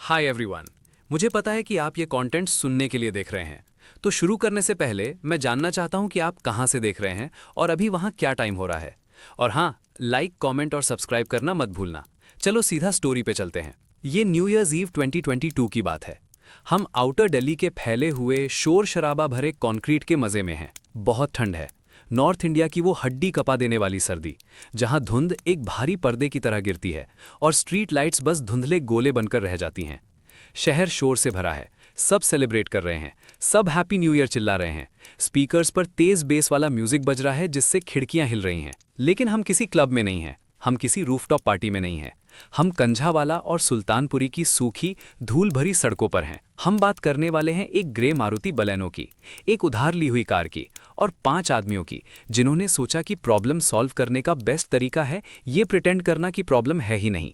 Hi everyone. मुझे पता है कि आप ये कंटेंट सुनने के लिए देख रहे हैं, तो शुरू करने से पहले मैं जानना चाहता हूँ कि आप कहाँ से देख रहे हैं और अभी वहाँ क्या टाइम हो रहा है। और हाँ, लाइक, कमेंट और सब्सक्राइब करना मत भूलना। चलो सीधा स्टोरी पे चलते हैं। ये न्यू ईयर्स ईव 2022 की बात है। हम आउटर दिल्ली के फैले हुए शोर शराबा भरे कंक्रीट के मज़े में हैं। बहुत ठंड है। नॉर्थ इंडिया की वो हड्डी कपा देने वाली सर्दी, जहां धुंध एक भारी पर्दे की तरह गिरती है और स्ट्रीट लाइट्स बस धुंधले गोले बनकर रह जाती हैं। शहर शोर से भरा है, सब सेलिब्रेट कर रहे हैं, सब हैप्पी न्यू ईयर चिल्ला रहे हैं। स्पीकर्स पर तेज बेस वाला म्यूजिक बज रहा है जिससे खिड़कियां हिल रही हैं। लेकिन हम किसी क्लब में नहीं हैं, हम किसी रूफटॉप पार्टी में नहीं हैं। हम कंझावाला और सुल्तानपुरी की सूखी धूल भरी सड़कों पर हैं। हम बात करने वाले हैं एक ग्रे मारुति बलेनो की, एक उधार ली हुई कार की और 5 आदमियों की जिन्होंने सोचा कि प्रॉब्लम सॉल्व करने का बेस्ट तरीका है ये प्रिटेंड करना कि प्रॉब्लम है ही नहीं।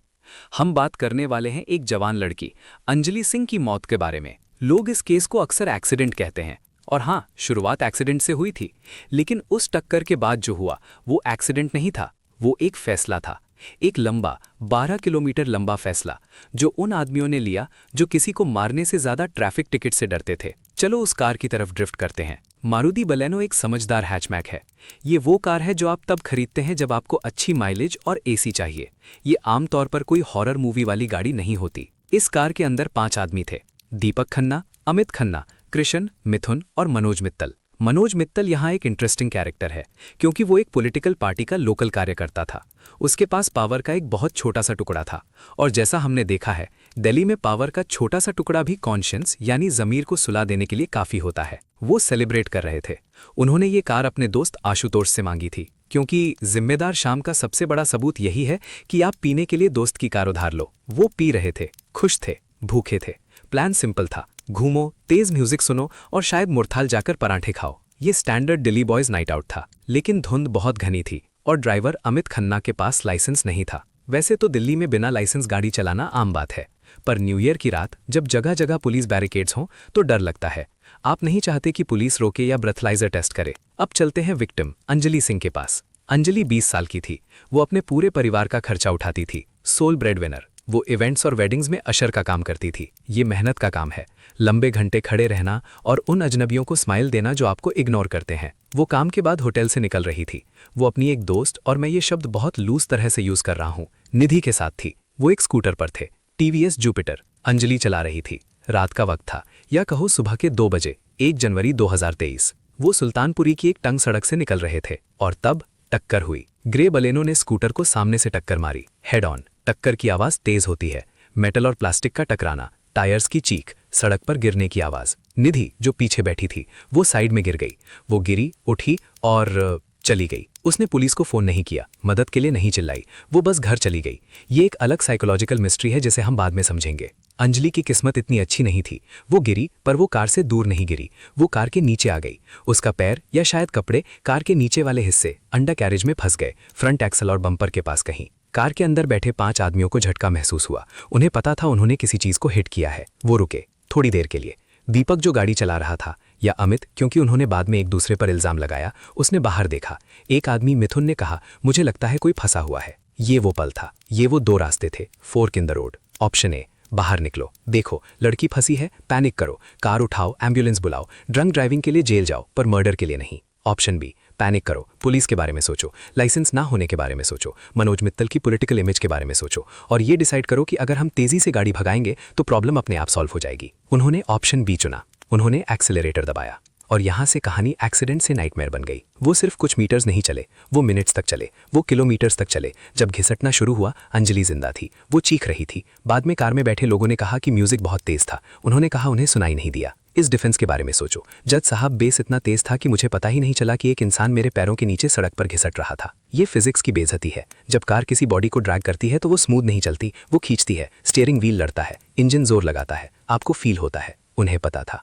हम बात करने वाले हैं एक जवान लड़की अंजलि सिंह की मौत के बारे में। लोग इस केस को अक्सर एक्सीडेंट कहते हैं, और हाँ, शुरुआत एक्सीडेंट से हुई थी, लेकिन उस टक्कर के बाद जो हुआ वो एक्सीडेंट नहीं था, वो एक फैसला था। एक लंबा 12 किलोमीटर लंबा फैसला जो उन आदमियों ने लिया जो किसी को मारने से ज्यादा ट्रैफिक टिकट से डरते थे। चलो उस कार की तरफ ड्रिफ्ट करते हैं। मारुति बलेनो एक समझदार हैचबैक है। ये वो कार है जो आप तब खरीदते हैं जब आपको अच्छी माइलेज और एसी चाहिए। ये आमतौर पर कोई हॉरर मूवी वाली गाड़ी नहीं होती। इस कार के अंदर 5 आदमी थे: दीपक खन्ना, अमित खन्ना, कृष्ण, मिथुन और मनोज मित्तल। मनोज मित्तल यहाँ एक इंटरेस्टिंग कैरेक्टर है क्योंकि वो एक पॉलिटिकल पार्टी का लोकल कार्यकर्ता था। उसके पास पावर का एक बहुत छोटा सा टुकड़ा था, और जैसा हमने देखा है, दिल्ली में पावर का छोटा सा टुकड़ा भी कॉन्शियंस यानी ज़मीर को सुला देने के लिए काफ़ी होता है। वो सेलिब्रेट कर रहे थे। उन्होंने ये कार अपने दोस्त आशुतोष से मांगी थी, क्योंकि जिम्मेदार शाम का सबसे बड़ा सबूत यही है कि आप पीने के लिए दोस्त की कार उधार लो। वो पी रहे थे, खुश थे, भूखे थे। प्लान सिंपल था: घूमो, तेज म्यूजिक सुनो और शायद मुरथाल जाकर पराठे खाओ। ये standard Delhi boys night out था। लेकिन धुंध बहुत घनी थी और ड्राइवर अमित खन्ना के पास लाइसेंस नहीं था। वैसे तो दिल्ली में बिना लाइसेंस गाड़ी चलाना आम बात है, पर न्यू ईयर की रात जब जगह जगह पुलिस बैरिकेड्स हों तो डर लगता है। आप नहीं चाहते कि पुलिस रोके या ब्रेथलाइजर टेस्ट करे। अब चलते हैं विक्टिम अंजलि सिंह के पास। अंजलि 20 साल की थी। वो अपने पूरे परिवार का खर्चा उठाती थी। सोल ब्रेडविनर। वो इवेंट्स और वेडिंग्स में अशर का काम करती थी। ये मेहनत का काम है, लंबे घंटे खड़े रहना और उन अजनबियों को स्माइल देना जो आपको इग्नोर करते हैं। वो काम के बाद होटल से निकल रही थी। वो अपनी एक दोस्त, और मैं ये शब्द बहुत लूज तरह से यूज कर रहा हूँ, निधि के साथ थी। वो एक स्कूटर पर थे, टीवीएस जुपिटर। अंजलि चला रही थी। रात का वक्त था, या कहो सुबह के 2 बजे, 1 जनवरी 2023। वो सुल्तानपुरी की एक तंग सड़क से निकल रहे थे और तब टक्कर हुई। ग्रे बलेनो ने स्कूटर को सामने से टक्कर मारी, हेड ऑन। टक्कर की आवाज तेज होती है, मेटल और प्लास्टिक का टकराना, टायर्स की चीख, सड़क पर गिरने की आवाज। निधि जो पीछे बैठी थी वो साइड में गिर गई। वो गिरी, उठी और चली गई। उसने पुलिस को फोन नहीं किया, मदद के लिए नहीं चिल्लाई, वो बस घर चली गई। ये एक अलग साइकोलॉजिकल मिस्ट्री है जिसे हम बाद में समझेंगे। अंजलि की किस्मत इतनी अच्छी नहीं थी। वो गिरी, पर वो कार से दूर नहीं गिरी, वो कार के नीचे आ गई। उसका पैर या शायद कपड़े कार के नीचे वाले हिस्से अंडर कैरेज में फंस गए, फ्रंट एक्सल और बम्पर के पास कहीं। कार के अंदर बैठे 5 आदमियों को झटका महसूस हुआ। उन्हें पता था उन्होंने किसी चीज को हिट किया है। वो रुके थोड़ी देर के लिए। दीपक जो गाड़ी चला रहा था, या अमित, क्योंकि उन्होंने बाद में एक दूसरे पर इल्जाम लगाया, उसने बाहर देखा। एक आदमी मिथुन ने कहा, मुझे लगता है कोई फंसा हुआ है। ये वो पल था। ये वो 2 रास्ते थे, fork in the road. Option A, बाहर निकलो, देखो लड़की फंसी है, पैनिक करो, कार उठाओ, एम्बुलेंस बुलाओ, ड्रंक ड्राइविंग के लिए जेल जाओ, पर मर्डर के लिए नहीं। ऑप्शन बी, पैनिक करो, पुलिस के बारे में सोचो, लाइसेंस ना होने के बारे में सोचो, मनोज मित्तल की पॉलिटिकल इमेज के बारे में सोचो, और ये डिसाइड करो कि अगर हम तेजी से गाड़ी भगाएंगे तो प्रॉब्लम अपने आप सॉल्व हो जाएगी। उन्होंने ऑप्शन बी चुना। उन्होंने एक्सेलरेटर दबाया, और यहां से कहानी एक्सीडेंट से नाइटमेयर बन गई। वो सिर्फ कुछ मीटर्स नहीं चले, वो मिनट्स तक चले, वो किलोमीटर्स तक चले। जब घिसटना शुरू हुआ, अंजलि जिंदा थी, वो चीख रही थी। बाद में कार में बैठे लोगों ने कहा कि म्यूजिक बहुत तेज था। उन्होंने कहा उन्हें सुनाई नहीं दिया। इस डिफेंस के बारे में सोचो। जज साहब, बेस इतना तेज था कि मुझे पता ही नहीं चला कि एक इंसान मेरे पैरों के नीचे सड़क पर घिसट रहा था। ये फिजिक्स की बेइज्जती है। जब कार किसी बॉडी को ड्रैग करती है तो वो स्मूथ नहीं चलती, वो खींचती है, स्टीयरिंग व्हील लड़ता है, इंजन जोर लगाता है, आपको फील होता है। उन्हें पता था।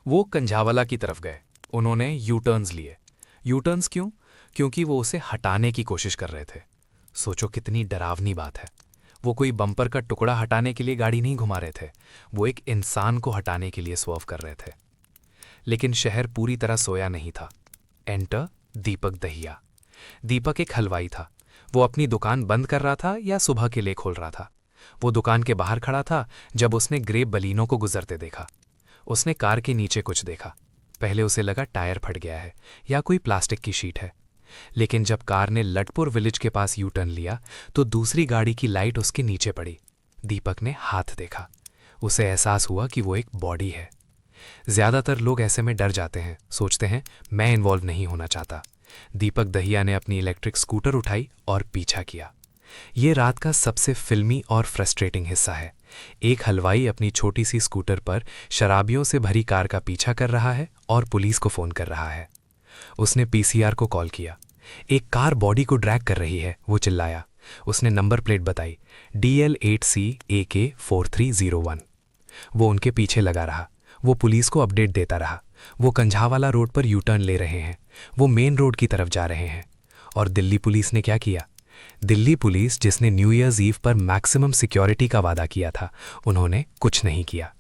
वो कंझावाला की तरफ गए। उन्होंने यू टर्न्स लिए। यू टर्न्स क्यों? क्योंकि वो उसे हटाने की कोशिश कर रहे थे। सोचो कितनी डरावनी बात है। वो कोई बम्पर का टुकड़ा हटाने के लिए गाड़ी नहीं घुमा रहे थे, वो एक इंसान को हटाने के लिए स्वर्व कर रहे थे। लेकिन शहर पूरी तरह सोया नहीं था। एंटर दीपक दहिया। दीपक एक हलवाई था। वो अपनी दुकान बंद कर रहा था या सुबह के लिए खोल रहा था। वो दुकान के बाहर खड़ा था जब उसने ग्रे बलीनो को गुजरते देखा। उसने कार के नीचे कुछ देखा। पहले उसे लगा टायर फट गया है या कोई प्लास्टिक की शीट है, लेकिन जब कार ने लटपुर विलेज के पास यू टर्न लिया तो दूसरी गाड़ी की लाइट उसके नीचे पड़ी। दीपक ने हाथ देखा। उसे एहसास हुआ कि वो एक बॉडी है। ज्यादातर लोग ऐसे में डर जाते हैं, सोचते हैं मैं इन्वॉल्व नहीं होना चाहता। दीपक दहिया ने अपनी इलेक्ट्रिक स्कूटर उठाई और पीछा किया। ये रात का सबसे फिल्मी और फ्रस्ट्रेटिंग हिस्सा है। एक हलवाई अपनी छोटी सी स्कूटर पर शराबियों से भरी कार का पीछा कर रहा है और पुलिस को फोन कर रहा है। उसने पीसीआर को कॉल किया। एक कार बॉडी को ड्रैग कर रही है, वो चिल्लाया। उसने नंबर प्लेट बताई, DL8CAK4301। वो उनके पीछे लगा रहा। वो पुलिस को अपडेट देता रहा। वो कंझावाला रोड पर यू टर्न ले रहे हैं। वो मेन रोड की तरफ जा रहे हैं। और दिल्ली पुलिस ने क्या किया? दिल्ली पुलिस, जिसने न्यू ईयर्स ईव पर मैक्सिमम सिक्योरिटी का वादा किया था, उन्होंने कुछ नहीं किया।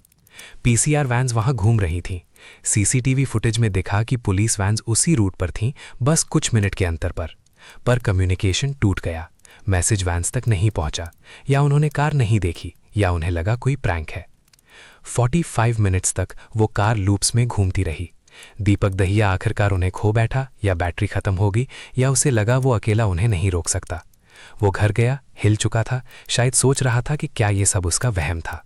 पीसीआर वैन्स वहां घूम रही थीं। सीसीटीवी फुटेज में दिखा कि पुलिस वैन्स उसी रूट पर थीं, बस कुछ मिनट के अंतर पर कम्युनिकेशन टूट गया। मैसेज वैन्स तक नहीं पहुंचा, या उन्होंने कार नहीं देखी, या उन्हें लगा कोई प्रैंक है। 45 मिनट्स तक वो कार लूप्स में घूमती रही। दीपक दहिया आखिरकार उन्हें खो बैठा, या बैटरी खत्म हो गई, या उसे लगा वो अकेला उन्हें नहीं रोक सकता। वो घर गया, हिल चुका था, शायद सोच रहा था कि क्या ये सब उसका वहम था।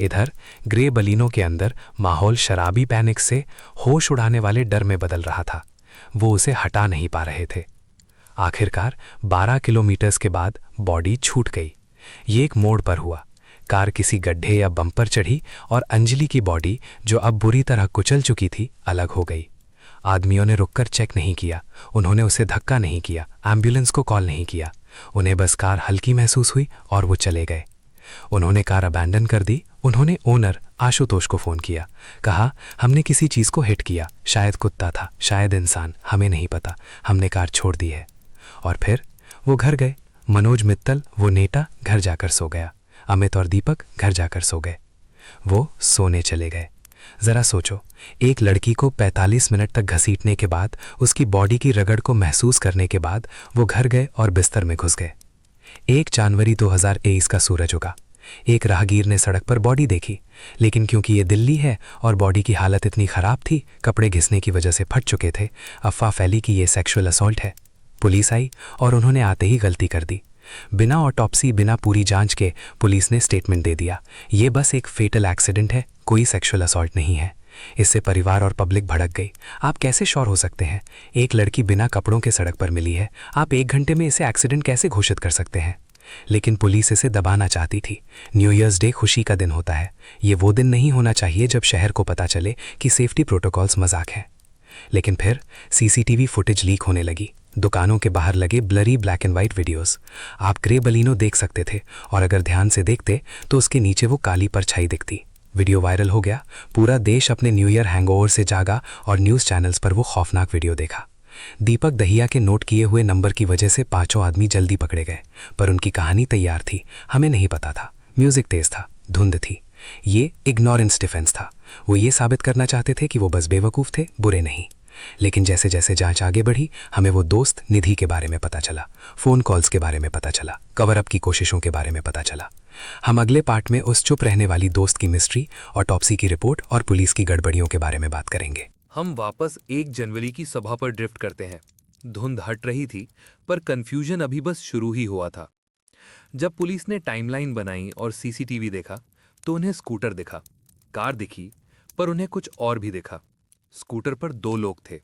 इधर ग्रे बलीनों के अंदर माहौल शराबी पैनिक से होश उड़ाने वाले डर में बदल रहा था। वो उसे हटा नहीं पा रहे थे। आखिरकार 12 किलोमीटर्स के बाद बॉडी छूट गई। ये एक मोड़ पर हुआ। कार किसी गड्ढे या बम्पर चढ़ी और अंजलि की बॉडी, जो अब बुरी तरह कुचल चुकी थी, अलग हो गई। आदमियों ने रुककर चेक नहीं किया, उन्होंने उसे धक्का नहीं किया, एम्बुलेंस को कॉल नहीं किया। उन्हें बस कार हल्की महसूस हुई और वो चले गए। उन्होंने कार अबैंडन कर दी। उन्होंने ओनर आशुतोष को फ़ोन किया, कहा हमने किसी चीज़ को हिट किया, शायद कुत्ता था, शायद इंसान, हमें नहीं पता, हमने कार छोड़ दी है। और फिर वो घर गए। मनोज मित्तल, वो नेता, घर जाकर सो गया। अमित और दीपक घर जाकर सो गए। वो सोने चले गए। ज़रा सोचो, एक लड़की को 45 मिनट तक घसीटने के बाद, उसकी बॉडी की रगड़ को महसूस करने के बाद वो घर गए और बिस्तर में घुस गए। 1 जनवरी 2023 का सूरज उगा। एक राहगीर ने सड़क पर बॉडी देखी, लेकिन क्योंकि ये दिल्ली है और बॉडी की हालत इतनी ख़राब थी, कपड़े घिसने की वजह से फट चुके थे, अफवाह फैली कि ये सेक्सुअल असॉल्ट है। पुलिस आई और उन्होंने आते ही गलती कर दी। बिना ऑटोप्सी, बिना पूरी जांच के पुलिस ने स्टेटमेंट दे दिया, ये बस एक फेटल एक्सीडेंट है, कोई सेक्सुअल असॉल्ट नहीं है। इससे परिवार और पब्लिक भड़क गई। आप कैसे श्योर हो सकते हैं? एक लड़की बिना कपड़ों के सड़क पर मिली है, आप 1 घंटे में इसे एक्सीडेंट कैसे घोषित कर सकते हैं? लेकिन पुलिस इसे दबाना चाहती थी। न्यू ईयर्स डे खुशी का दिन होता है। ये वो दिन नहीं होना चाहिए जब शहर को पता चले कि सेफ्टी प्रोटोकॉल्स मजाक हैं। लेकिन फिर सीसीटीवी फुटेज लीक होने लगी। दुकानों के बाहर लगे blurry black and white videos. आप ग्रे बलीनो देख सकते थे, और अगर ध्यान से देखते तो उसके नीचे वो काली परछाई दिखती। वीडियो वायरल हो गया। पूरा देश अपने न्यू ईयर हैंगओवर से जागा और न्यूज़ चैनल्स पर वो खौफनाक वीडियो देखा। दीपक दहिया के नोट किए हुए नंबर की वजह से 5 आदमी जल्दी पकड़े गए, पर उनकी कहानी तैयार थी। हमें नहीं पता था, म्यूजिक तेज था, धुंध थी। ये इग्नोरेंस डिफेंस था। वो ये साबित करना चाहते थे कि वो बस बेवकूफ़ थे, बुरे नहीं। लेकिन जैसे जैसे जांच आगे बढ़ी, हमें वो दोस्त निधि के बारे में पता चला, फ़ोन कॉल्स के बारे में पता चला, कवर अप की कोशिशों के बारे में पता चला। हम अगले पार्ट में उस चुप रहने वाली दोस्त की मिस्ट्री, ऑटोप्सी की रिपोर्ट और पुलिस की गड़बड़ियों के बारे में बात करेंगे। हम वापस 1 जनवरी की सभा पर ड्रिफ्ट करते हैं। धुंध हट रही थी, पर कंफ्यूजन अभी बस शुरू ही हुआ था। जब पुलिस ने टाइमलाइन बनाई और सीसीटीवी देखा, तो उन्हें स्कूटर दिखा, कार दिखी, पर उन्हें कुछ और भी दिखा। स्कूटर पर 2 लोग थे।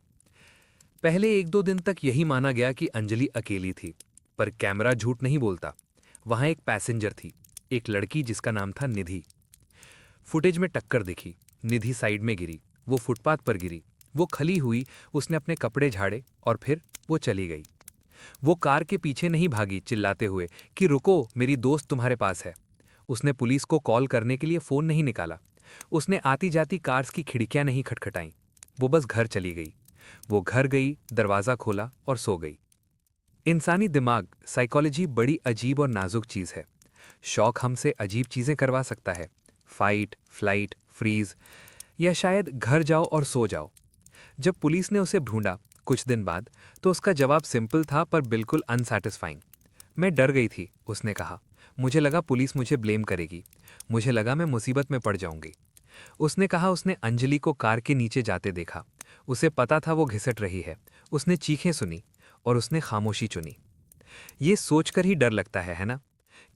पहले 1-2 दिन तक यही माना गया कि अंजलि अकेली थी, पर कैमरा झूठ नहीं बोलता। वहां एक पैसेंजर थी, एक लड़की जिसका नाम था निधि। फुटेज में टक्कर दिखी। निधि साइड में गिरी, वो फुटपाथ पर गिरी, वो खली हुई, उसने अपने कपड़े झाड़े और फिर वो चली गई। वो कार के पीछे नहीं भागी चिल्लाते हुए कि रुको, मेरी दोस्त तुम्हारे पास है। उसने पुलिस को कॉल करने के लिए फ़ोन नहीं निकाला। उसने आती जाती कार्स की खिड़कियां नहीं खटखटाईं। वो बस घर चली गई। वो घर गई, दरवाज़ा खोला और सो गई। इंसानी दिमाग, साइकोलॉजी बड़ी अजीब और नाजुक चीज़ है। शौक हमसे अजीब चीज़ें करवा सकता है, फाइट, फ्लाइट, फ्रीज, या शायद घर जाओ और सो जाओ। जब पुलिस ने उसे ढूंढा कुछ दिन बाद, तो उसका जवाब सिंपल था पर बिल्कुल अनसैटिस्फाइंग। मैं डर गई थी, उसने कहा। मुझे लगा पुलिस मुझे ब्लेम करेगी। मुझे लगा मैं मुसीबत में पड़ जाऊंगी। उसने कहा उसने अंजलि को कार के नीचे जाते देखा। उसे पता था वो घिसट रही है। उसने चीखें सुनी और उसने खामोशी चुनी। ये सोचकर ही डर लगता है ना?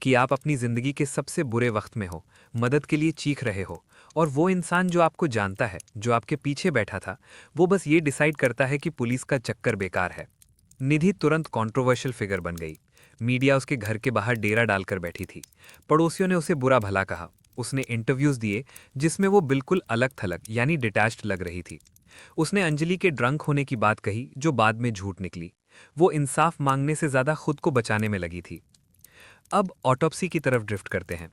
कि आप अपनी जिंदगी के सबसे बुरे वक्त में हो, मदद के लिए चीख रहे हो, और वो इंसान जो आपको जानता है, जो आपके पीछे बैठा था, वो बस ये डिसाइड करता है कि पुलिस का चक्कर बेकार है। निधि तुरंत कंट्रोवर्शियल फिगर बन गई। मीडिया उसके घर के बाहर डेरा डालकर बैठी थी। पड़ोसियों ने उसे बुरा भला कहा। उसने इंटरव्यूज दिए जिसमें वो बिल्कुल अलग थलग यानी डिटैच्ड लग रही थी। उसने अंजलि के ड्रंक होने की बात कही जो बाद में झूठ निकली। वो इंसाफ मांगने से ज्यादा खुद को बचाने में लगी थी। अब ऑटोप्सी की तरफ ड्रिफ्ट करते हैं।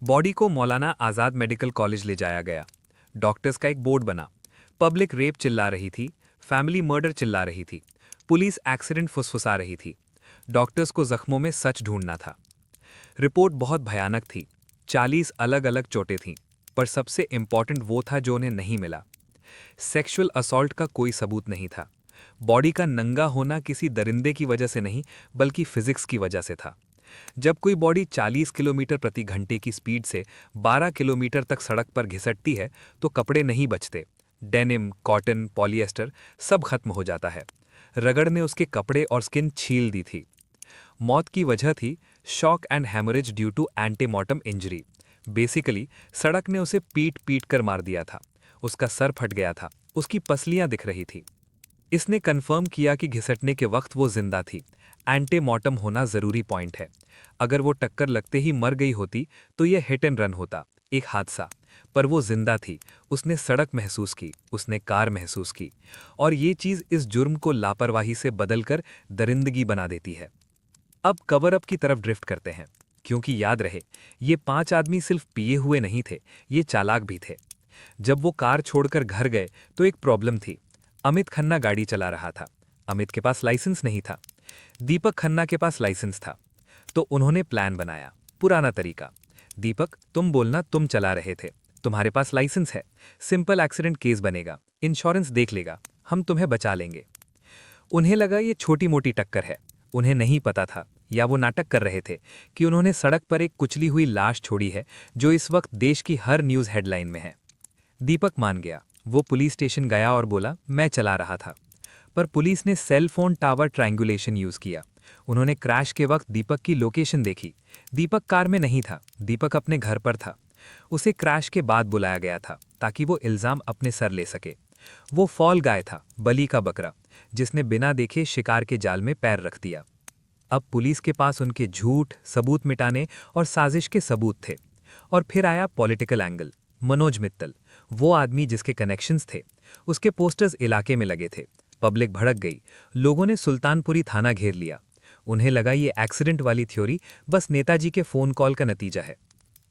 बॉडी को मौलाना आज़ाद मेडिकल कॉलेज ले जाया गया। डॉक्टर्स का एक बोर्ड बना। पब्लिक रेप चिल्ला रही थी, फैमिली मर्डर चिल्ला रही थी, पुलिस एक्सीडेंट फुसफुसा रही थी। डॉक्टर्स को जख्मों में सच ढूंढना था। रिपोर्ट बहुत भयानक थी। 40 अलग अलग चोटें थीं, पर सबसे इंपॉर्टेंट वो था जो उन्हें नहीं मिला। सेक्सुअल असॉल्ट का कोई सबूत नहीं था। बॉडी का नंगा होना किसी दरिंदे की वजह से नहीं, बल्कि फिजिक्स की वजह से था। जब कोई बॉडी 40 किलोमीटर प्रति घंटे की स्पीड से 12 किलोमीटर तक सड़क पर घिसटती है तो कपड़े नहीं बचते। डेनिम, कॉटन, पॉलिएस्टर सब खत्म हो जाता है। रगड़ ने उसके कपड़े और स्किन छील दी थी। मौत की वजह थी shock and haemorrhage due to antemortem injury. Basically सड़क ने उसे पीट पीट कर मार दिया था। उसका सर फट गया था, उसकी पसलियां दिख रही थी। इसने कंफर्म किया कि घिसटने के वक्त वो जिंदा थी। एंटीमॉर्टम होना जरूरी पॉइंट है। अगर वो टक्कर लगते ही मर गई होती तो ये हिट एंड रन होता, एक हादसा। पर वो जिंदा थी। उसने सड़क महसूस की, उसने कार महसूस की, और ये चीज इस जुर्म को लापरवाही से बदलकर दरिंदगी बना देती है। अब कवर अप की तरफ ड्रिफ्ट करते हैं, क्योंकि याद रहे ये 5 आदमी सिर्फ पिए हुए नहीं थे, ये चालाक भी थे। जब वो कार छोड़कर घर गए तो एक प्रॉब्लम थी। अमित खन्ना गाड़ी चला रहा था। अमित के पास लाइसेंस नहीं था। दीपक खन्ना के पास लाइसेंस था। तो उन्होंने प्लान बनाया, पुराना तरीका। दीपक, तुम बोलना तुम चला रहे थे, तुम्हारे पास लाइसेंस है, सिंपल एक्सीडेंट केस बनेगा, इंश्योरेंस देख लेगा, हम तुम्हें बचा लेंगे। उन्हें लगा ये छोटी मोटी टक्कर है। उन्हें नहीं पता था, या वो नाटक कर रहे थे, कि उन्होंने सड़क पर एक कुचली हुई लाश छोड़ी है जो इस वक्त देश की हर न्यूज़ हेडलाइन में है। दीपक मान गया। वो पुलिस स्टेशन गया और बोला मैं चला रहा था। पर पुलिस ने cell phone tower triangulation use किया। उन्होंने क्रैश के वक्त दीपक की लोकेशन देखी। दीपक कार में नहीं था, दीपक अपने घर पर था। उसे क्रैश के बाद बुलाया गया था ताकि वो इल्जाम अपने सर ले सके। वो फॉल गाय था, बलि का बकरा, जिसने बिना देखे शिकार के जाल में पैर रख दिया। अब पुलिस के पास उनके झूठ, सबूत मिटाने और साजिश के सबूत थे। और फिर आया पॉलिटिकल एंगल। मनोज मित्तल, वो आदमी जिसके कनेक्शंस थे, उसके पोस्टर्स इलाके में लगे थे। पब्लिक भड़क गई। लोगों ने सुल्तानपुरी थाना घेर लिया। उन्हें लगा ये एक्सीडेंट वाली थ्योरी बस नेताजी के फोन कॉल का नतीजा है।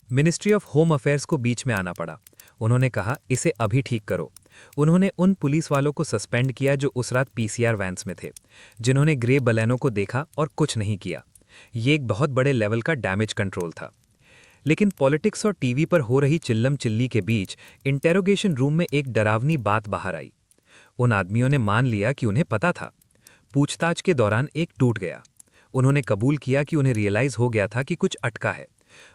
मिनिस्ट्री ऑफ होम अफेयर्स को बीच में आना पड़ा। उन्होंने कहा इसे अभी ठीक करो। उन्होंने उन पुलिस वालों को सस्पेंड किया जो उस रात पीसीआर वैन्स में थे, जिन्होंने ग्रे बलेनो को देखा और कुछ नहीं किया। ये एक बहुत बड़े लेवल का डैमेज कंट्रोल था। लेकिन पॉलिटिक्स और टीवी पर हो रही चिल्लम चिल्ली के बीच इंटेरोगेशन रूम में एक डरावनी बात बाहर आई। उन आदमियों ने मान लिया कि उन्हें पता था। पूछताछ के दौरान एक टूट गया। उन्होंने कबूल किया कि उन्हें रियलाइज हो गया था कि कुछ अटका है।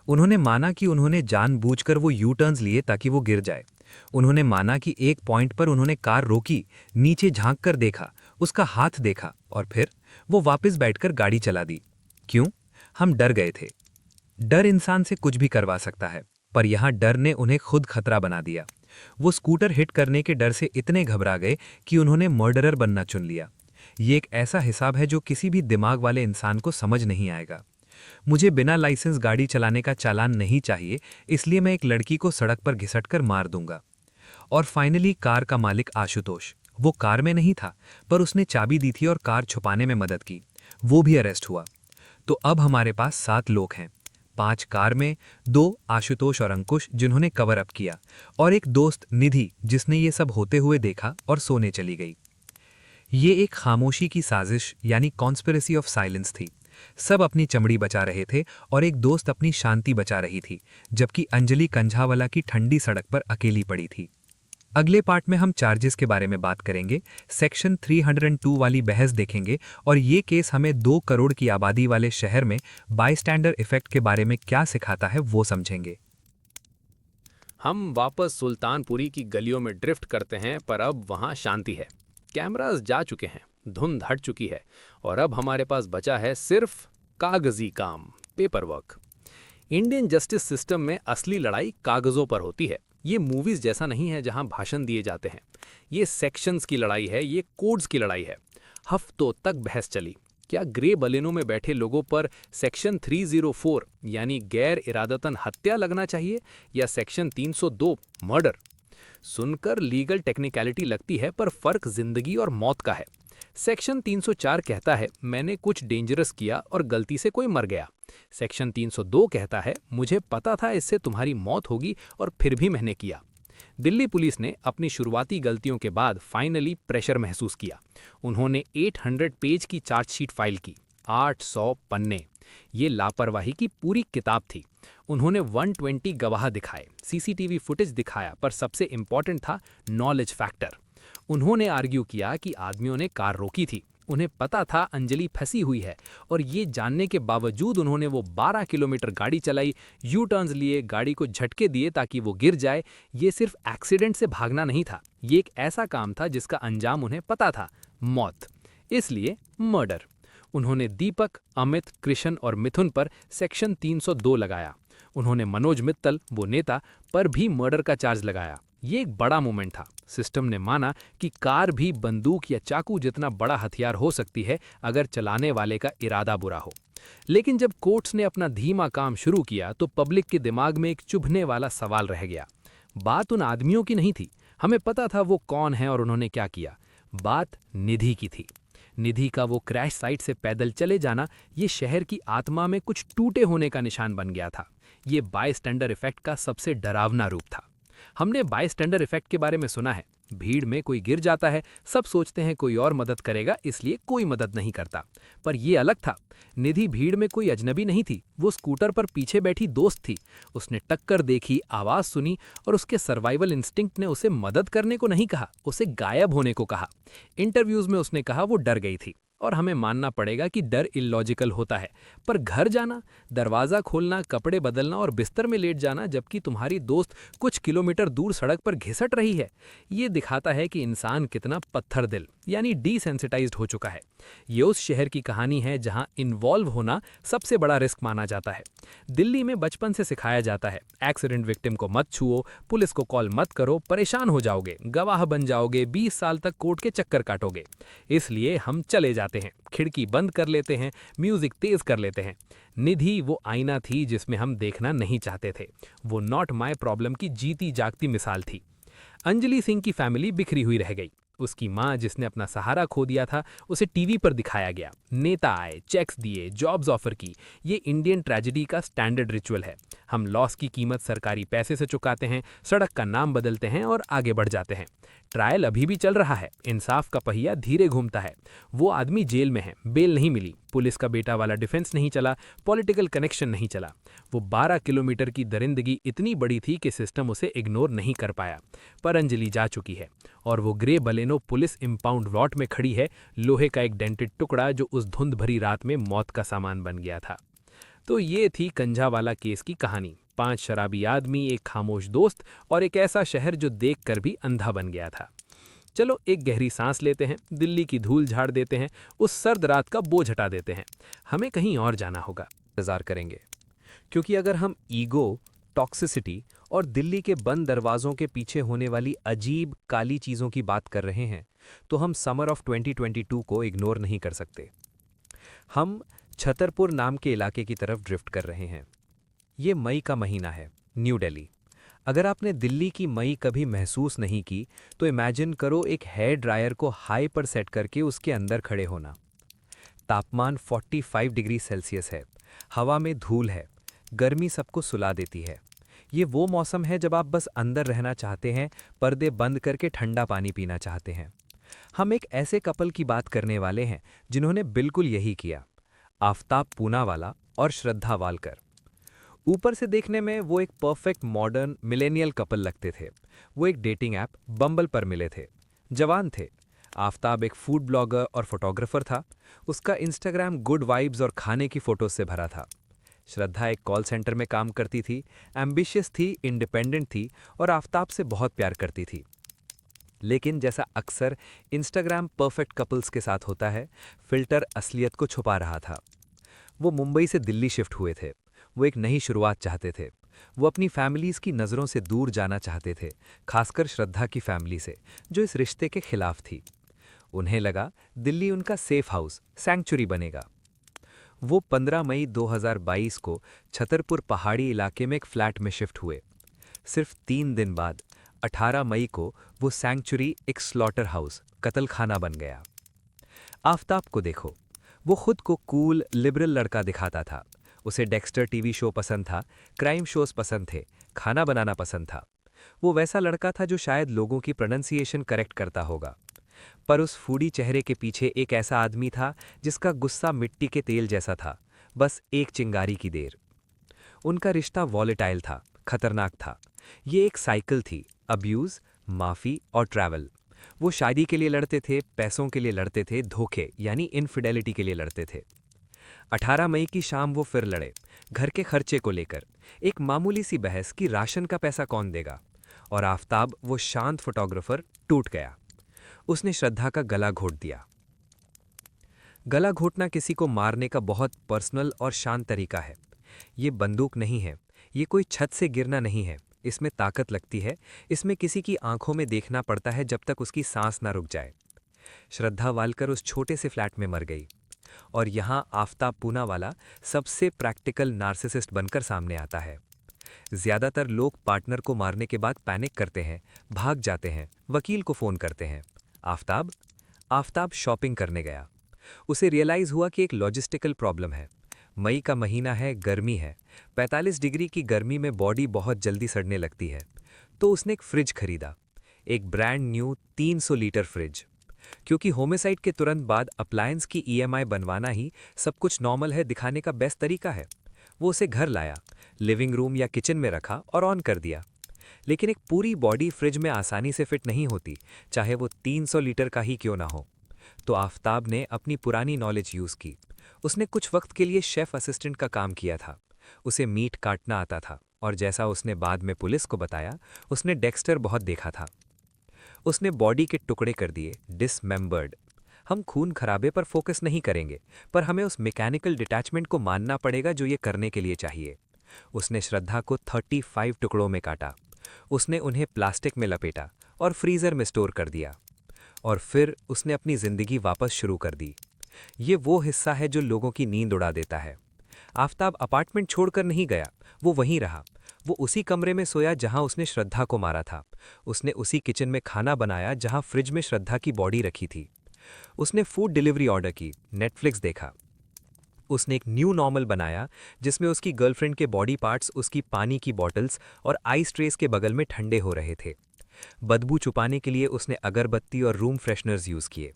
उन्होंने माना कि उन्होंने जानबूझकर वो यू टर्न्स लिए ताकि वो गिर जाए। उन्होंने माना कि एक पॉइंट पर उन्होंने कार रोकी, नीचे झांक कर देखा, उसका हाथ देखा, और फिर वो वापस बैठकर गाड़ी चला दी। क्यों? हम डर गए थे। डर इंसान से कुछ भी करवा सकता है, पर यहां डर ने उन्हें खुद खतरा बना दिया। वो स्कूटर हिट करने के डर से इतने घबरा गए कि उन्होंने मर्डरर बनना चुन लिया। ये एक ऐसा हिसाब है जो किसी भी दिमाग वाले इंसान को समझ नहीं आएगा। मुझे बिना लाइसेंस गाड़ी चलाने का चालान नहीं चाहिए, इसलिए मैं एक लड़की को सड़क पर घिसटकर मार दूंगा। और फाइनली कार का मालिक आशुतोष, वो कार में नहीं था, पर उसने चाबी दी थी और कार छुपाने में मदद की। वो भी अरेस्ट हुआ। तो अब हमारे पास 7 लोग हैं। 5 कार में, 2 आशुतोष और अंकुश जिन्होंने कवर अप किया, और एक दोस्त निधि जिसने ये सब होते हुए देखा और सोने चली गई। ये एक खामोशी की साजिश यानी कॉन्स्पिरेसी ऑफ साइलेंस थी। सब अपनी चमड़ी बचा रहे थे और एक दोस्त अपनी शांति बचा रही थी, जबकि अंजलि कंझावाला की ठंडी सड़क पर अकेली पड़ी थी। अगले पार्ट में हम चार्जेस के बारे में बात करेंगे, सेक्शन 302 वाली बहस देखेंगे और ये केस हमें 2 करोड़ की आबादी वाले शहर में बाईस्टैंडर इफेक्ट के बारे में क्या सिखाता है वो समझेंगे। हम वापस सुल्तानपुरी की गलियों में ड्रिफ्ट करते हैं, पर अब वहाँ शांति है। कैमरास जा चुके हैं, धुंध हट चुकी है और अब हमारे पास बचा है सिर्फ कागजी काम, paper work. Indian justice system में असली लड़ाई कागजों पर होती है। ये मूवीज जैसा नहीं है जहां भाषण दिए जाते हैं। ये सेक्शंस की लड़ाई है, ये कोड्स की लड़ाई है। हफ्तों तक बहस चली। क्या ग्रे बलेनों में बैठे लोगों पर सेक्शन 304 यानी गैर इरादतन हत्या लगना चाहिए या सेक्शन 302 मर्डर? सुनकर लीगल टेक्निकलिटी लगती है, पर फर्क जिंदगी और मौत का है। सेक्शन 304 कहता है मैंने कुछ डेंजरस किया और गलती से कोई मर गया। सेक्शन 302 कहता है मुझे पता था इससे तुम्हारी मौत होगी और फिर भी मैंने किया। दिल्ली पुलिस ने अपनी शुरुआती गलतियों के बाद फाइनली प्रेशर महसूस किया। उन्होंने 800 पेज की चार्जशीट फाइल की, 800 पन्ने। ये लापरवाही की पूरी किताब थी। उन्होंने 120 गवाह दिखाए, सीसीटीवी फुटेज दिखाया, पर सबसे इंपॉर्टेंट था नॉलेज फैक्टर। उन्होंने आर्ग्यू किया कि आदमियों ने कार रोकी थी, उन्हें पता था अंजलि फंसी हुई है, और ये जानने के बावजूद उन्होंने वो 12 किलोमीटर गाड़ी चलाई, यू टर्न्स लिए, गाड़ी को झटके दिए ताकि वो गिर जाए। ये सिर्फ एक्सीडेंट से भागना नहीं था, ये एक ऐसा काम था जिसका अंजाम उन्हें पता था, मौत। इसलिए मर्डर। उन्होंने दीपक, अमित, कृष्ण और मिथुन पर सेक्शन 302 लगाया। उन्होंने मनोज मित्तल, वो नेता, पर भी मर्डर का चार्ज लगाया। ये एक बड़ा मोमेंट था। सिस्टम ने माना कि कार भी बंदूक या चाकू जितना बड़ा हथियार हो सकती है अगर चलाने वाले का इरादा बुरा हो। लेकिन जब कोर्ट्स ने अपना धीमा काम शुरू किया तो पब्लिक के दिमाग में एक चुभने वाला सवाल रह गया। बात उन आदमियों की नहीं थी, हमें पता था वो कौन है और उन्होंने क्या किया। बात निधि की थी। निधि का वो क्रैश साइट से पैदल चले जाना, ये शहर की आत्मा में कुछ टूटे होने का निशान बन गया था। ये बायस्टैंडर इफेक्ट का सबसे डरावना रूप था। हमने बायस्टैंडर इफेक्ट के बारे में सुना है, भीड़ में कोई गिर जाता है, सब सोचते हैं कोई और मदद करेगा, इसलिए कोई मदद नहीं करता। पर यह अलग था। निधि भीड़ में कोई अजनबी नहीं थी, वो स्कूटर पर पीछे बैठी दोस्त थी। उसने टक्कर देखी, आवाज सुनी और उसके सर्वाइवल इंस्टिंक्ट ने उसे मदद करने को नहीं कहा, उसे गायब होने को कहा। इंटरव्यूज में उसने कहा वो डर गई थी, और हमें मानना पड़ेगा कि डर इलॉजिकल होता है। पर घर जाना, दरवाज़ा खोलना, कपड़े बदलना और बिस्तर में लेट जाना जबकि तुम्हारी दोस्त कुछ किलोमीटर दूर सड़क पर घिसट रही है, ये दिखाता है कि इंसान कितना पत्थर दिल यानी डिसेंसिटाइज्ड हो चुका है। ये उस शहर की कहानी है जहां इन्वॉल्व होना सबसे बड़ा रिस्क माना जाता है। दिल्ली में बचपन से सिखाया जाता है एक्सीडेंट विक्टिम को मत छुओ, पुलिस को कॉल मत करो, परेशान हो जाओगे, गवाह बन जाओगे, 20 साल तक कोर्ट के चक्कर काटोगे। इसलिए हम चले जाते हैं, खिड़की बंद कर लेते हैं, म्यूजिक तेज कर लेते हैं। निधि वो आईना थी जिसमें हम देखना नहीं चाहते थे। वो नॉट माय प्रॉब्लम की जीती जागती मिसाल थी। अंजलि सिंह की फैमिली बिखरी हुई रह गई। उसकी माँ जिसने अपना सहारा खो दिया था, उसे टीवी पर दिखाया गया। नेता आए, चेक्स दिए, जॉब्स ऑफर की। ये इंडियन ट्रेजेडी का स्टैंडर्ड रिचुअल है। हम लॉस की कीमत सरकारी पैसे से चुकाते हैं, सड़क का नाम बदलते हैं और आगे बढ़ जाते हैं। ट्रायल अभी भी चल रहा है, इंसाफ का पहिया धीरे घूमता है। वो आदमी जेल में है, बेल नहीं मिली, पुलिस का बेटा वाला डिफेंस नहीं चला, पॉलिटिकल कनेक्शन नहीं चला। वो 12 किलोमीटर की दरिंदगी इतनी बड़ी थी कि सिस्टम उसे इग्नोर नहीं कर पाया। पर अंजलि जा चुकी है और वो grey Baleno police impound lot में खड़ी है, लोहे का एक डेंटेड टुकड़ा जो उस धुंध भरी रात में मौत का सामान बन गया था। तो ये थी कंझावाला केस की कहानी। 5 शराबी आदमी, एक खामोश दोस्त और एक ऐसा शहर जो देखकर भी अंधा बन गया था। चलो एक गहरी सांस लेते हैं, दिल्ली की धूल झाड़ देते हैं, उस सर्द रात का बोझ हटा देते हैं। हमें कहीं और जाना होगा, इंतजार करेंगे। क्योंकि अगर हम ईगो, टॉक्सिसिटी और दिल्ली के बंद दरवाज़ों के पीछे होने वाली अजीब काली चीज़ों की बात कर रहे हैं, तो हम समर ऑफ 2022 को इग्नोर नहीं कर सकते। हम छतरपुर नाम के इलाके की तरफ ड्रिफ्ट कर रहे हैं। ये मई का महीना है, न्यू दिल्ली। अगर आपने दिल्ली की मई कभी महसूस नहीं की तो इमेजिन करो एक हेयर ड्रायर को हाई पर सेट करके उसके अंदर खड़े होना। तापमान 45 डिग्री सेल्सियस है, हवा में धूल है, गर्मी सबको सुला देती है। ये वो मौसम है जब आप बस अंदर रहना चाहते हैं, पर्दे बंद करके ठंडा पानी पीना चाहते हैं। हम एक ऐसे कपल की बात करने वाले हैं जिन्होंने बिल्कुल यही किया, आफताब पूनावाला और श्रद्धा वालकर। ऊपर से देखने में वो एक परफेक्ट मॉडर्न मिलेनियल कपल लगते थे। वो एक डेटिंग ऐप बम्बल पर मिले थे। जवान थे। आफताब एक फूड ब्लॉगर और फोटोग्राफर था। उसका इंस्टाग्राम गुड वाइब्स और खाने की फोटोज से भरा था। श्रद्धा एक कॉल सेंटर में काम करती थी, एम्बिशियस थी, इंडिपेंडेंट थी और आफताब से बहुत प्यार करती थी। लेकिन जैसा अक्सर इंस्टाग्राम परफेक्ट कपल्स के साथ होता है, फिल्टर असलियत को छुपा रहा था। वो मुंबई से दिल्ली शिफ्ट हुए थे। वो एक नई शुरुआत चाहते थे। वो अपनी फैमिलीज की नज़रों से दूर जाना चाहते थे, खासकर श्रद्धा की फैमिली से, जो इस रिश्ते के खिलाफ थी। उन्हें लगा दिल्ली उनका सेफ हाउस, सैंक्चुरी बनेगा। वो 15 मई 2022 को छतरपुर पहाड़ी इलाके में एक फ्लैट में शिफ्ट हुए। सिर्फ 3 दिन बाद 18 मई को वो सैंक्चुरी एक स्लॉटर हाउस, कत्लखाना बन गया। आफताब को देखो, वो खुद को कूल लिबरल लड़का दिखाता था। उसे डेक्स्टर टीवी शो पसंद था, क्राइम शोज पसंद थे, खाना बनाना पसंद था। वो वैसा लड़का था जो शायद लोगों की प्रोनंसिएशन करेक्ट करता होगा। पर उस फूडी चेहरे के पीछे एक ऐसा आदमी था जिसका गुस्सा मिट्टी के तेल जैसा था, बस एक चिंगारी की देर। उनका रिश्ता वॉलेटाइल था, खतरनाक था। ये एक साइकिल थी, अब्यूज, माफी और ट्रैवल। वो शादी के लिए लड़ते थे, पैसों के लिए लड़ते थे, धोखे यानी इनफिडेलिटी के लिए लड़ते थे। 18 मई की शाम वो फिर लड़े, घर के खर्चे को लेकर। एक मामूली सी बहस कि राशन का पैसा कौन देगा। और आफताब, वो शांत फोटोग्राफर, टूट गया। उसने श्रद्धा का गला घोट दिया। गला घोटना किसी को मारने का बहुत पर्सनल और शांत तरीका है। ये बंदूक नहीं है, ये कोई छत से गिरना नहीं है। इसमें ताकत लगती है, इसमें किसी की आंखों में देखना पड़ता है जब तक उसकी सांस ना रुक जाए। श्रद्धा वालकर उस छोटे से फ्लैट में मर गई। और यहाँ आफताब पूनावाला सबसे प्रैक्टिकल नार्सिसिस्ट बनकर सामने आता है। ज्यादातर लोग पार्टनर को मारने के बाद पैनिक करते हैं, भाग जाते हैं, वकील को फोन करते हैं। आफताब शॉपिंग करने गया। उसे रियलाइज हुआ कि एक लॉजिस्टिकल प्रॉब्लम है। मई का महीना है, गर्मी है। 45 डिग्री की गर्मी में बॉडी बहुत जल्दी सड़ने लगती है। तो उसने एक फ्रिज खरीदा, एक ब्रांड न्यू 300 लीटर फ्रिज। क्योंकि होमिसाइड के तुरंत बाद अप्लायंस की ईएमआई बनवाना ही सब कुछ नॉर्मल है दिखाने का बेस्ट तरीका है। वो उसे घर लाया, लिविंग रूम या किचन में रखा और ऑन कर दिया। लेकिन एक पूरी बॉडी फ्रिज में आसानी से फिट नहीं होती, चाहे वो 300 लीटर का ही क्यों ना हो। तो आफताब ने अपनी पुरानी नॉलेज यूज़ की। उसने कुछ वक्त के लिए शेफ असिस्टेंट का काम किया था। उसे मीट काटना आता था और जैसा उसने बाद में पुलिस को बताया, उसने डेक्स्टर बहुत देखा था। उसने बॉडी के टुकड़े कर दिए, डिसमेंबर्ड। हम खून खराबे पर फोकस नहीं करेंगे, पर हमें उस मैकेनिकल डिटैचमेंट को मानना पड़ेगा जो ये करने के लिए चाहिए। उसने श्रद्धा को 35 टुकड़ों में काटा। उसने उन्हें प्लास्टिक में लपेटा और फ्रीजर में स्टोर कर दिया। और फिर उसने अपनी जिंदगी वापस शुरू कर दी। ये वो हिस्सा है जो लोगों की नींद उड़ा देता है। आफताब अपार्टमेंट छोड़कर नहीं गया, वो वहीं रहा। वो उसी कमरे में सोया जहां उसने श्रद्धा को मारा था। उसने उसी किचन में खाना बनाया जहां फ्रिज में श्रद्धा की बॉडी रखी थी। उसने फूड डिलीवरी ऑर्डर की, नेटफ्लिक्स देखा। उसने एक न्यू नॉर्मल बनाया जिसमें उसकी गर्लफ्रेंड के बॉडी पार्ट्स, उसकी पानी की बॉटल्स और आइस ट्रेस के बगल में ठंडे हो रहे थे। बदबू छुपाने के लिए उसने अगरबत्ती और रूम फ्रेशनर्स यूज किए।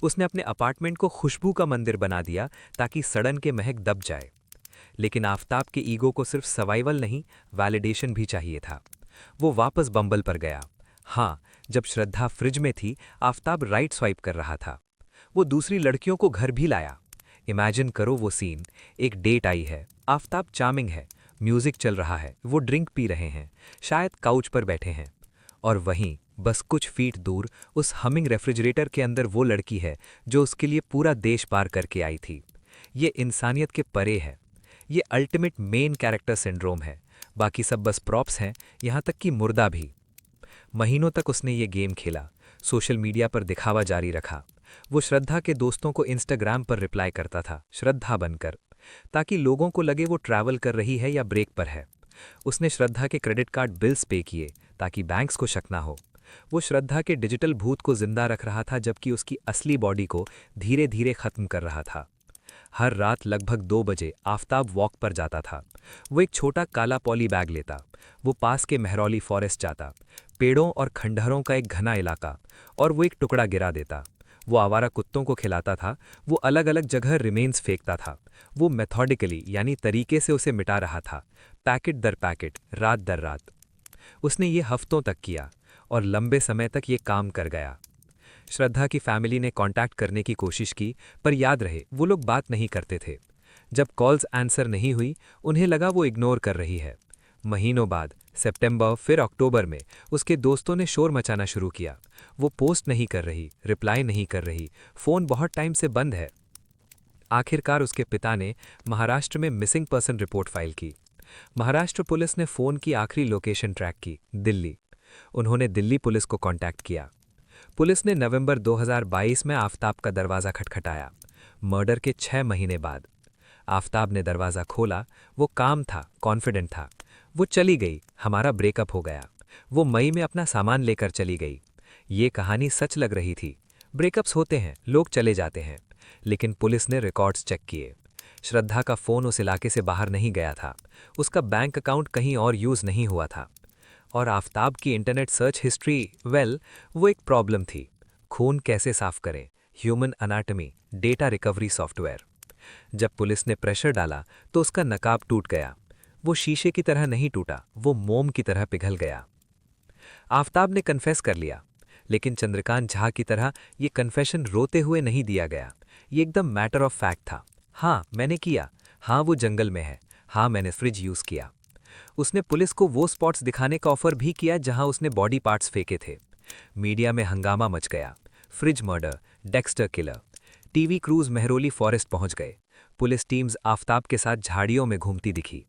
उसने अपने अपार्टमेंट को खुशबू का मंदिर बना दिया ताकि सड़न के महक दब जाए। लेकिन आफताब के ईगो को सिर्फ सर्वाइवल नहीं, वैलिडेशन भी चाहिए था। वो वापस बम्बल पर गया। हाँ, जब श्रद्धा फ्रिज में थी, आफताब राइट स्वाइप कर रहा था। वो दूसरी लड़कियों को घर भी लाया। इमेजिन करो वो सीन, एक डेट आई है, आफताब चार्मिंग है, म्यूजिक चल रहा है, वो ड्रिंक पी रहे हैं, शायद काउच पर बैठे हैं। और वहीं बस कुछ फीट दूर उस हमिंग रेफ्रिजरेटर के अंदर वो लड़की है जो उसके लिए पूरा देश पार करके आई थी। ये इंसानियत के परे है। ये अल्टीमेट मेन कैरेक्टर सिंड्रोम है। बाकी सब बस प्रॉप्स हैं, यहाँ तक कि मुर्दा भी। महीनों तक उसने ये गेम खेला, सोशल मीडिया पर दिखावा जारी रखा। वो श्रद्धा के दोस्तों को इंस्टाग्राम पर रिप्लाई करता था, श्रद्धा बनकर, ताकि लोगों को लगे वो ट्रैवल कर रही है या ब्रेक पर है। उसने श्रद्धा के क्रेडिट कार्ड बिल्स पे किए ताकि बैंक्स को शक ना हो। वो श्रद्धा के डिजिटल भूत को जिंदा रख रहा था जबकि उसकी असली बॉडी को धीरे धीरे खत्म कर रहा था। हर रात लगभग 2 बजे आफताब वॉक पर जाता था। वो एक छोटा काला पॉली बैग लेता। वो पास के महरौली फॉरेस्ट जाता, पेड़ों और खंडहरों का एक घना इलाका, और वो एक टुकड़ा गिरा देता। वो आवारा कुत्तों को खिलाता था। वो अलग अलग जगह रिमेन्स फेंकता था। वो मेथोडिकली यानी तरीके से उसे मिटा रहा था। पैकेट दर पैकेट, रात दर रात। उसने ये हफ्तों तक किया और लंबे समय तक ये काम कर गया। श्रद्धा की फैमिली ने कांटेक्ट करने की कोशिश की, पर याद रहे वो लोग बात नहीं करते थे। जब कॉल्स आंसर नहीं हुई, उन्हें लगा वो इग्नोर कर रही है। महीनों बाद सितंबर फिर अक्टूबर में उसके दोस्तों ने शोर मचाना शुरू किया। वो पोस्ट नहीं कर रही, रिप्लाई नहीं कर रही, फ़ोन बहुत टाइम से बंद है। आखिरकार उसके पिता ने महाराष्ट्र में मिसिंग पर्सन रिपोर्ट फाइल की। महाराष्ट्र पुलिस ने फ़ोन की आखिरी लोकेशन ट्रैक की, दिल्ली। उन्होंने दिल्ली पुलिस को कांटेक्ट किया। पुलिस ने नवंबर 2022 में आफताब का दरवाज़ा खटखटाया, मर्डर के 6 महीने बाद। आफताब ने दरवाज़ा खोला। वो काम था, कॉन्फिडेंट था। वो चली गई, हमारा ब्रेकअप हो गया। वो मई में अपना सामान लेकर चली गई। ये कहानी सच लग रही थी। ब्रेकअप्स होते हैं, लोग चले जाते हैं। लेकिन पुलिस ने रिकॉर्ड्स चेक किए। श्रद्धा का फ़ोन उस इलाके से बाहर नहीं गया था। उसका बैंक अकाउंट कहीं और यूज़ नहीं हुआ था। और आफताब की इंटरनेट सर्च हिस्ट्री, वो एक प्रॉब्लम थी। खून कैसे साफ करें, human anatomy, data recovery software. जब पुलिस ने प्रेशर डाला तो उसका नकाब टूट गया। वो शीशे की तरह नहीं टूटा, वो मोम की तरह पिघल गया। आफताब ने कन्फेस कर लिया, लेकिन चंद्रकांत झा की तरह ये कन्फेशन रोते हुए नहीं दिया गया। ये एकदम मैटर ऑफ फैक्ट था। हाँ, मैंने किया। हाँ, वो जंगल में है। हाँ, मैंने फ्रिज यूज़ किया। उसने पुलिस को वो स्पॉट्स दिखाने का ऑफर भी किया जहां उसने बॉडी पार्ट्स फेंके थे। मीडिया में हंगामा मच गया। Fridge murder, Dexter killer. TV cruise Mehrauli forest पहुंच गए। पुलिस टीम्स आफताब के साथ झाड़ियों में घूमती दिखी।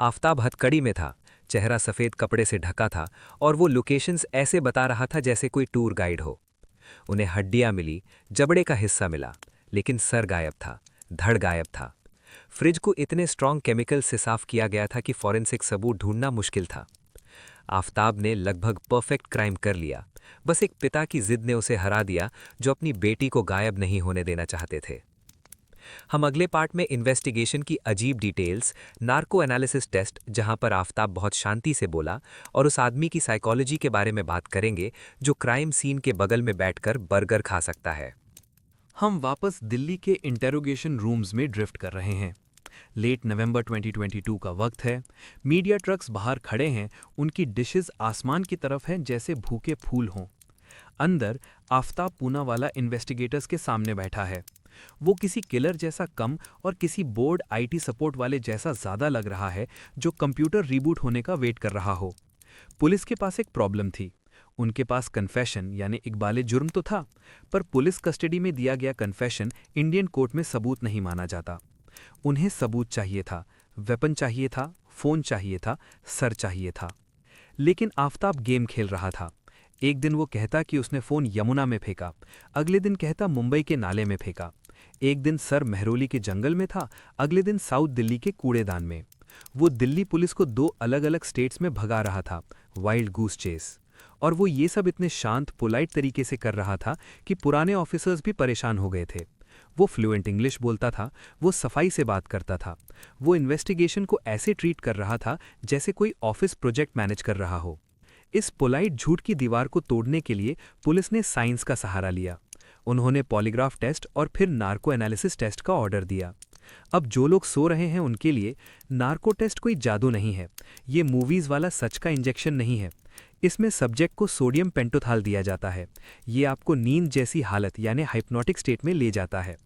आफताब हथकड़ी में था, चेहरा सफ़ेद कपड़े से ढका था और वो लोकेशंस ऐसे बता रहा था जैसे कोई टूर गाइड हो। उन्हें हड्डियां मिली, जबड़े का हिस्सा मिला, लेकिन सर गायब था, धड़ गायब था। फ्रिज को इतने स्ट्रॉन्ग केमिकल से साफ किया गया था कि फॉरेंसिक सबूत ढूंढना मुश्किल था। आफताब ने लगभग परफेक्ट क्राइम कर लिया। बस एक पिता की जिद ने उसे हरा दिया जो अपनी बेटी को गायब नहीं होने देना चाहते थे। हम अगले पार्ट में इन्वेस्टिगेशन की अजीब डिटेल्स, नार्को एनालिसिस टेस्ट जहां पर आफताब बहुत शांति से बोला, और उस आदमी की साइकोलॉजी के बारे में बात करेंगे जो क्राइम सीन के बगल में बैठकर बर्गर खा सकता है। हम वापस दिल्ली के इंटेरोगेशन रूम्स में ड्रिफ्ट कर रहे हैं। लेट नवंबर 2022 का वक्त है। मीडिया ट्रक्स बाहर खड़े हैं, उनकी डिशेस आसमान की तरफ हैं जैसे भूखे फूल हों। अंदर आफताब पूनावाला इन्वेस्टिगेटर्स के सामने बैठा है। वो किसी किलर जैसा कम और किसी बोर्ड आईटी सपोर्ट वाले जैसा ज़्यादा लग रहा है जो कंप्यूटर रीबूट होने का वेट कर रहा हो। पुलिस के पास एक प्रॉब्लम थी। उनके पास कन्फेशन यानी इकबाले जुर्म तो था, पर पुलिस कस्टडी में दिया गया कन्फेशन इंडियन कोर्ट में सबूत नहीं माना जाता। उन्हें सबूत चाहिए था, वेपन चाहिए था, फ़ोन चाहिए था, सर चाहिए था। लेकिन आफताब गेम खेल रहा था। एक दिन वो कहता कि उसने फ़ोन यमुना में फेंका, अगले दिन कहता मुंबई के नाले में फेंका। एक दिन सर मेहरोली के जंगल में था, अगले दिन साउथ दिल्ली के कूड़ेदान में। वो दिल्ली पुलिस को 2 अलग अलग स्टेट्स में भगा रहा था, वाइल्ड गूस चेस। और वो ये सब इतने शांत, पोलाइट तरीके से कर रहा था कि पुराने ऑफिसर्स भी परेशान हो गए थे। वो फ्लुएंट इंग्लिश बोलता था, वो सफाई से बात करता था, वो इन्वेस्टिगेशन को ऐसे ट्रीट कर रहा था जैसे कोई ऑफिस प्रोजेक्ट मैनेज कर रहा हो। इस पोलाइट झूठ की दीवार को तोड़ने के लिए पुलिस ने साइंस का सहारा लिया। उन्होंने पॉलीग्राफ टेस्ट और फिर नार्को एनालिसिस टेस्ट का ऑर्डर दिया। अब जो लोग सो रहे हैं उनके लिए नार्को टेस्ट कोई जादू नहीं है, ये मूवीज़ वाला सच का इंजेक्शन नहीं है। इसमें सब्जेक्ट को सोडियम पेंटोथाल दिया जाता है। ये आपको नींद जैसी हालत यानी हाइप्नोटिक स्टेट में ले जाता है।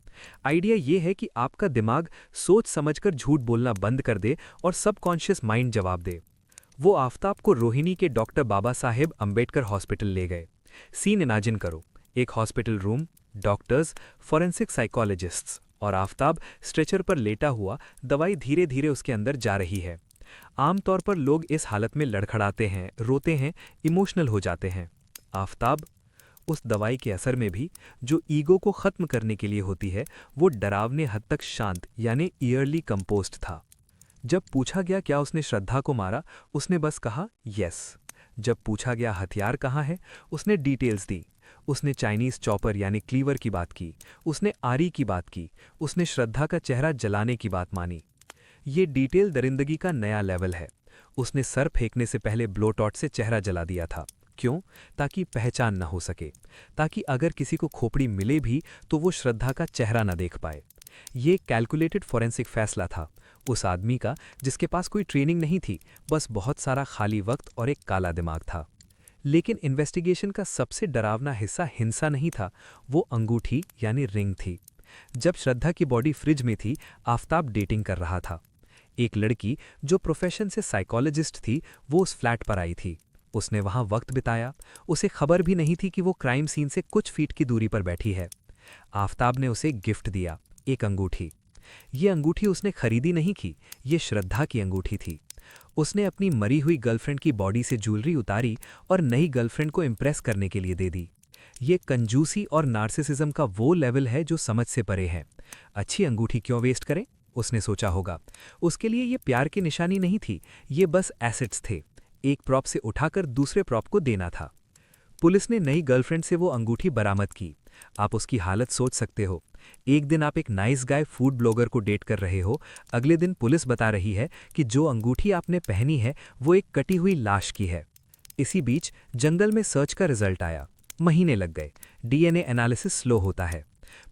आइडिया ये है कि आपका दिमाग सोच समझकर झूठ बोलना बंद कर दे और सबकॉन्शियस माइंड जवाब दे। वो आफताब को रोहिणी के डॉक्टर बाबा साहेब अंबेडकर हॉस्पिटल ले गए। सीन इमेजिन करो, एक hospital room, doctors, forensic psychologists और आफताब स्ट्रेचर पर लेटा हुआ, दवाई धीरे धीरे उसके अंदर जा रही है। आमतौर पर लोग इस हालत में लड़खड़ाते हैं, रोते हैं, इमोशनल हो जाते हैं। आफताब उस दवाई के असर में भी, जो ईगो को ख़त्म करने के लिए होती है, वो डरावने हद तक शांत यानी ईयरली कंपोस्ट था। जब पूछा गया क्या उसने श्रद्धा को मारा, उसने बस कहा यस। जब पूछा गया हथियार कहाँ है, उसने डिटेल्स दी। उसने चाइनीज़ चॉपर यानी क्लीवर की बात की, उसने आरी की बात की, उसने श्रद्धा का चेहरा जलाने की बात मानी। ये डिटेल दरिंदगी का नया लेवल है। उसने सर फेंकने से पहले ब्लोटॉट से चेहरा जला दिया था। क्यों? ताकि पहचान न हो सके, ताकि अगर किसी को खोपड़ी मिले भी तो वो श्रद्धा का चेहरा न देख पाए। ये कैलकुलेटेड फॉरेंसिक फैसला था। उस आदमी का जिसके पास कोई ट्रेनिंग नहीं थी, बस बहुत सारा खाली वक्त और एक काला दिमाग था। लेकिन इन्वेस्टिगेशन का सबसे डरावना हिस्सा हिंसा नहीं था, वो अंगूठी यानी रिंग थी। जब श्रद्धा की बॉडी फ्रिज में थी, आफताब डेटिंग कर रहा था। एक लड़की जो प्रोफेशन से साइकोलॉजिस्ट थी, वो उस फ्लैट पर आई थी। उसने वहां वक्त बिताया। उसे खबर भी नहीं थी कि वो क्राइम सीन से कुछ फीट की दूरी पर बैठी है। आफताब ने उसे गिफ्ट दिया, एक अंगूठी। ये अंगूठी उसने खरीदी नहीं की, ये श्रद्धा की अंगूठी थी। उसने अपनी मरी हुई गर्लफ्रेंड की बॉडी से ज्वेलरी उतारी और नई गर्लफ्रेंड को इम्प्रेस करने के लिए दे दी। ये कंजूसी और नार्सिसिज्म का वो लेवल है जो समझ से परे है। अच्छी अंगूठी क्यों वेस्ट करें, उसने सोचा होगा। उसके लिए ये प्यार की निशानी नहीं थी, ये बस एसेट्स थे। एक प्रॉप से उठाकर दूसरे प्रॉप को देना था। पुलिस ने नई गर्लफ्रेंड से वो अंगूठी बरामद की। आप उसकी हालत सोच सकते हो। एक दिन आप एक नाइस गाय फूड ब्लॉगर को डेट कर रहे हो, अगले दिन पुलिस बता रही है कि जो अंगूठी आपने पहनी है वो एक कटी हुई लाश की है। इसी बीच जंगल में सर्च का रिजल्ट आया। महीने लग गए, डीएनए एनालिसिस स्लो होता है,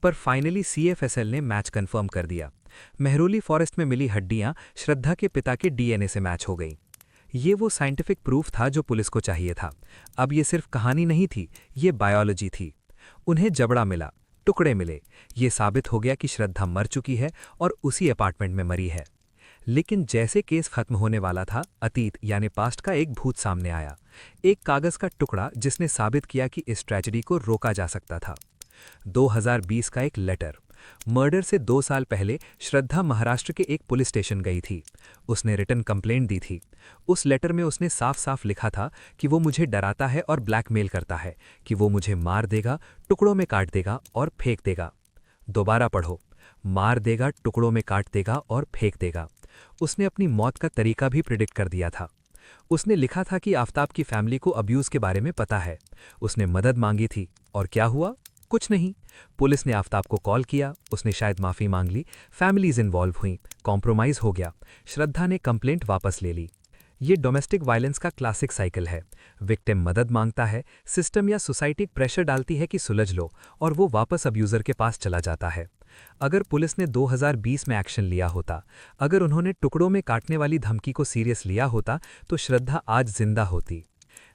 पर फाइनली सीएफएसएल ने मैच कंफर्म कर दिया। मेहरौली फॉरेस्ट में मिली हड्डियां श्रद्धा के पिता के डीएनए से मैच हो गईं। ये वो साइंटिफिक प्रूफ था जो पुलिस को चाहिए था। अब ये सिर्फ कहानी नहीं थी, ये बायोलॉजी थी। उन्हें जबड़ा मिला, टुकड़े मिले। ये साबित हो गया कि श्रद्धा मर चुकी है और उसी अपार्टमेंट में मरी है। लेकिन जैसे केस खत्म होने वाला था, अतीत यानी पास्ट का एक भूत सामने आया। एक कागज का टुकड़ा जिसने साबित किया कि इस ट्रेजेडी को रोका जा सकता था। 2020 का एक लेटर। मर्डर से 2 साल पहले श्रद्धा महाराष्ट्र के एक पुलिस स्टेशन गई थी। उसने रिटन कंप्लेंट दी थी। उस लेटर में उसने साफ साफ लिखा था कि वो मुझे डराता है और ब्लैकमेल करता है, कि वो मुझे मार देगा, टुकड़ों में काट देगा और फेंक देगा। दोबारा पढ़ो, मार देगा, टुकड़ों में काट देगा और फेंक देगा। उसने अपनी मौत का तरीका भी प्रिडिक्ट कर दिया था। उसने लिखा था कि आफताब की फैमिली को अब्यूज के बारे में पता है। उसने मदद मांगी थी और क्या हुआ? कुछ नहीं। पुलिस ने आफताब को कॉल किया, उसने शायद माफी मांग ली, फैमिलीज इन्वॉल्व हुई, कॉम्प्रोमाइज हो गया। श्रद्धा ने कंप्लेंट वापस ले ली। ये डोमेस्टिक वायलेंस का क्लासिक साइकिल है। विक्टिम मदद मांगता है, सिस्टम या सोसाइटी प्रेशर डालती है कि सुलझ लो, और वो वापस अब्यूजर के पास चला जाता है। अगर पुलिस ने 2020 में एक्शन लिया होता, अगर उन्होंने टुकड़ों में काटने वाली धमकी को सीरियस लिया होता, तो श्रद्धा आज जिंदा होती।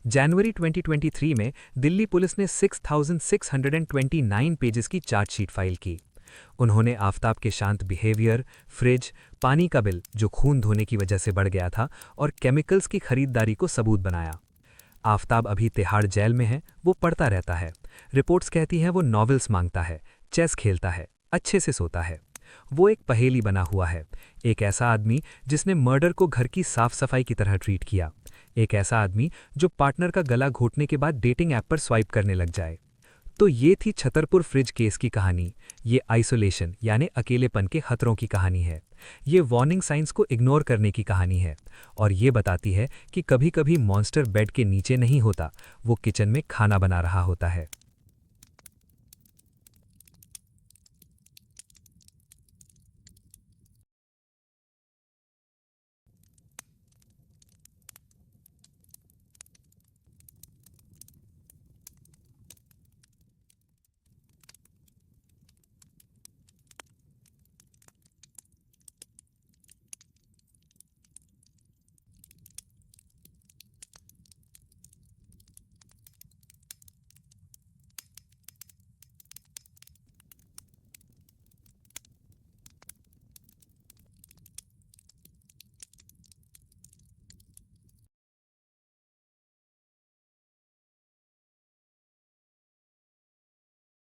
जनवरी 2023 में दिल्ली पुलिस ने 6,629 पेजेस की चार्जशीट फाइल की। उन्होंने आफताब के शांत बिहेवियर, फ्रिज, पानी का बिल जो खून धोने की वजह से बढ़ गया था, और केमिकल्स की खरीदारी को सबूत बनाया। आफताब अभी तिहाड़ जेल में है, वो पढ़ता रहता है। रिपोर्ट्स कहती हैं वो नॉवेल्स मांगता है, चेस खेलता है, अच्छे से सोता है। वो एक पहेली बना हुआ है। एक ऐसा आदमी जिसने मर्डर को घर की साफ सफाई की तरह ट्रीट किया। एक ऐसा आदमी जो पार्टनर का गला घोटने के बाद डेटिंग ऐप पर स्वाइप करने लग जाए। तो ये थी छतरपुर फ्रिज केस की कहानी। ये आइसोलेशन यानी अकेलेपन के खतरों की कहानी है। ये वार्निंग साइंस को इग्नोर करने की कहानी है। और ये बताती है कि कभी कभी मॉन्स्टर बेड के नीचे नहीं होता, वो किचन में खाना बना रहा होता है।